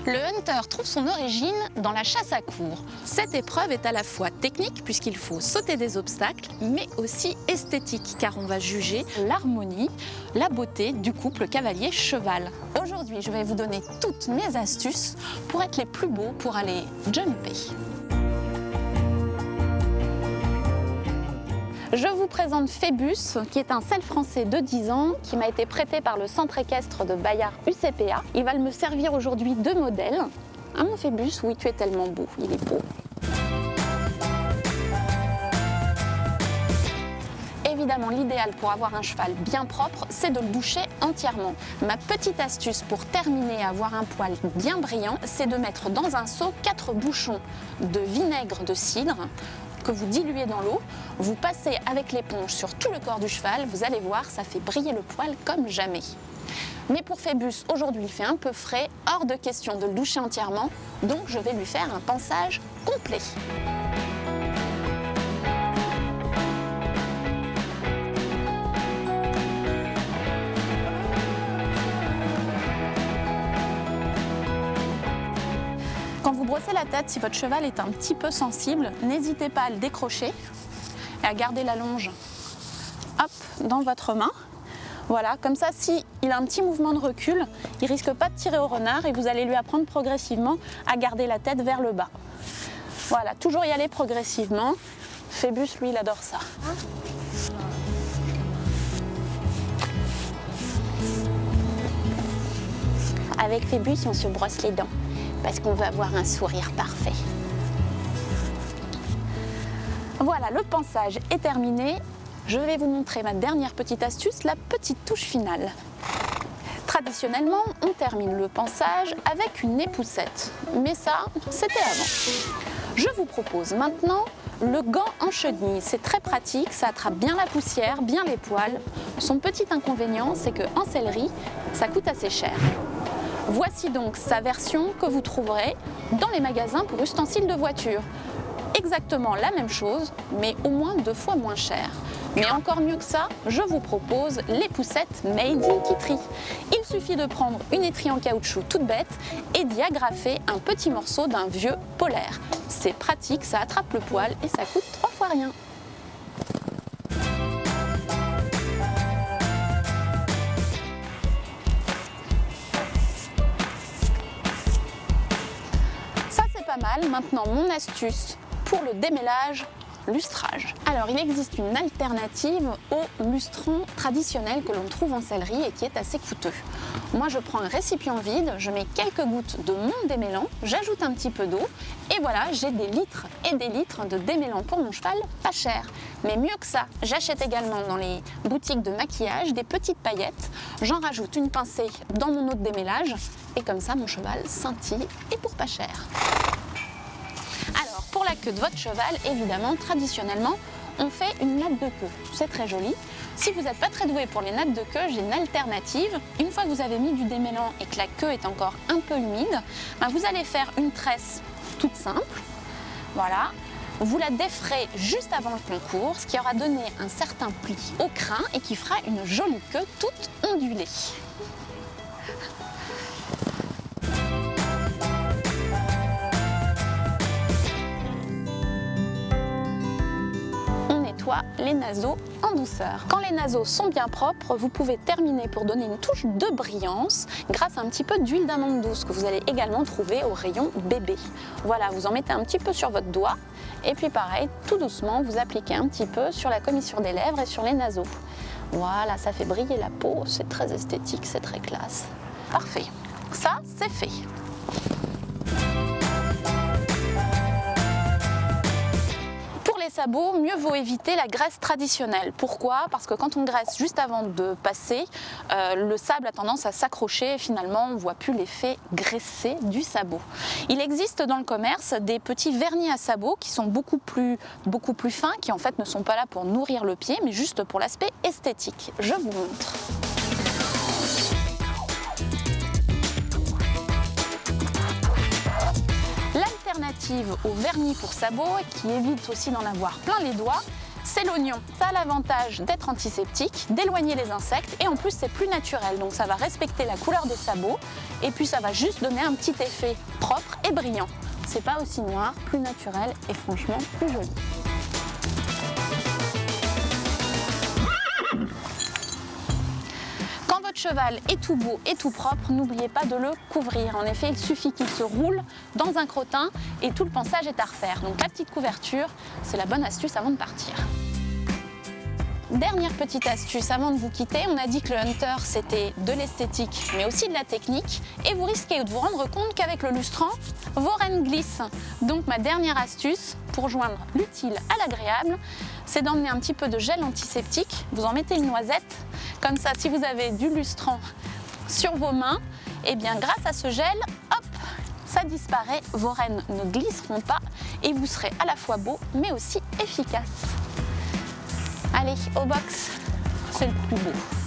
Le hunter trouve son origine dans la chasse à courre. Cette épreuve est à la fois technique puisqu'il faut sauter des obstacles, mais aussi esthétique car on va juger l'harmonie, la beauté du couple cavalier-cheval. Aujourd'hui, je vais vous donner toutes mes astuces pour être les plus beaux pour aller jumper. Je vous présente Phébus, qui est un selle français de 10 ans, qui m'a été prêté par le centre équestre de Bayard UCPA. Il va me servir aujourd'hui de modèle. Ah mon Phébus, oui tu es tellement beau, il est beau. Évidemment, l'idéal pour avoir un cheval bien propre, c'est de le doucher entièrement. Ma petite astuce pour terminer à avoir un poil bien brillant, c'est de mettre dans un seau 4 bouchons de vinaigre de cidre que vous diluez dans l'eau, vous passez avec l'éponge sur tout le corps du cheval, vous allez voir, ça fait briller le poil comme jamais. Mais pour Phébus, aujourd'hui il fait un peu frais, hors de question de le doucher entièrement, donc je vais lui faire un pansage complet. Quand vous brossez la tête, si votre cheval est un petit peu sensible, n'hésitez pas à le décrocher et à garder la longe dans votre main. Voilà, comme ça, s'il a un petit mouvement de recul, il ne risque pas de tirer au renard et vous allez lui apprendre progressivement à garder la tête vers le bas. Voilà, toujours y aller progressivement. Phébus, lui, il adore ça. Avec Phébus, on se brosse les dents, parce qu'on veut avoir un sourire parfait. Voilà, le pansage est terminé. Je vais vous montrer ma dernière petite astuce, la petite touche finale. Traditionnellement, on termine le pansage avec une époussette. Mais ça, c'était avant. Je vous propose maintenant le gant en chenille. C'est très pratique, ça attrape bien la poussière, bien les poils. Son petit inconvénient, c'est qu'en sellerie, ça coûte assez cher. Voici donc sa version que vous trouverez dans les magasins pour ustensiles de voiture. Exactement la même chose, mais au moins 2 fois moins cher. Mais encore mieux que ça, je vous propose l'époussette Made in Kittery. Il suffit de prendre une étrie en caoutchouc toute bête et d'y agrafer un petit morceau d'un vieux polaire. C'est pratique, ça attrape le poil et ça coûte 3 fois rien. Mal. Maintenant, mon astuce pour le démêlage, lustrage. Alors, il existe une alternative au lustron traditionnel que l'on trouve en sellerie et qui est assez coûteux. Moi, je prends un récipient vide, je mets quelques gouttes de mon démêlant, j'ajoute un petit peu d'eau et voilà, j'ai des litres et des litres de démêlant pour mon cheval, pas cher. Mais mieux que ça, j'achète également dans les boutiques de maquillage des petites paillettes, j'en rajoute une pincée dans mon eau de démêlage et comme ça, mon cheval scintille et pour pas cher. Alors, pour la queue de votre cheval, évidemment, traditionnellement, on fait une natte de queue. C'est très joli. Si vous n'êtes pas très doué pour les nattes de queue, j'ai une alternative. Une fois que vous avez mis du démêlant et que la queue est encore un peu humide, vous allez faire une tresse toute simple. Voilà. Vous la déferez juste avant le concours, ce qui aura donné un certain pli au crin et qui fera une jolie queue toute ondulée. Les naseaux en douceur. Quand les naseaux sont bien propres, vous pouvez terminer pour donner une touche de brillance grâce à un petit peu d'huile d'amande douce que vous allez également trouver au rayon bébé. Voilà, vous en mettez un petit peu sur votre doigt et puis pareil, tout doucement, vous appliquez un petit peu sur la commissure des lèvres et sur les naseaux. Voilà, ça fait briller la peau, c'est très esthétique, c'est très classe. Parfait, ça c'est fait. Les sabots, mieux vaut éviter la graisse traditionnelle. Pourquoi? Parce que quand on graisse juste avant de passer, le sable a tendance à s'accrocher et finalement on ne voit plus l'effet graissé du sabot. Il existe dans le commerce des petits vernis à sabots qui sont beaucoup plus fins, qui en fait ne sont pas là pour nourrir le pied mais juste pour l'aspect esthétique. Je vous montre. L'alternative au vernis pour sabots, qui évite aussi d'en avoir plein les doigts, c'est l'oignon. Ça a l'avantage d'être antiseptique, d'éloigner les insectes et en plus c'est plus naturel. Donc ça va respecter la couleur des sabots et puis ça va juste donner un petit effet propre et brillant. C'est pas aussi noir, plus naturel et franchement plus joli. Quand votre cheval est tout beau et tout propre, n'oubliez pas de le couvrir. En effet, il suffit qu'il se roule dans un crottin et tout le pansage est à refaire. Donc la petite couverture, c'est la bonne astuce avant de partir. Dernière petite astuce avant de vous quitter, on a dit que le hunter c'était de l'esthétique mais aussi de la technique et vous risquez de vous rendre compte qu'avec le lustrant, vos rênes glissent. Donc ma dernière astuce pour joindre l'utile à l'agréable, c'est d'emmener un petit peu de gel antiseptique, vous en mettez une noisette, comme ça si vous avez du lustrant sur vos mains, et bien grâce à ce gel, hop, ça disparaît, vos rênes ne glisseront pas et vous serez à la fois beau mais aussi efficace. Allez, au box, c'est le plus beau.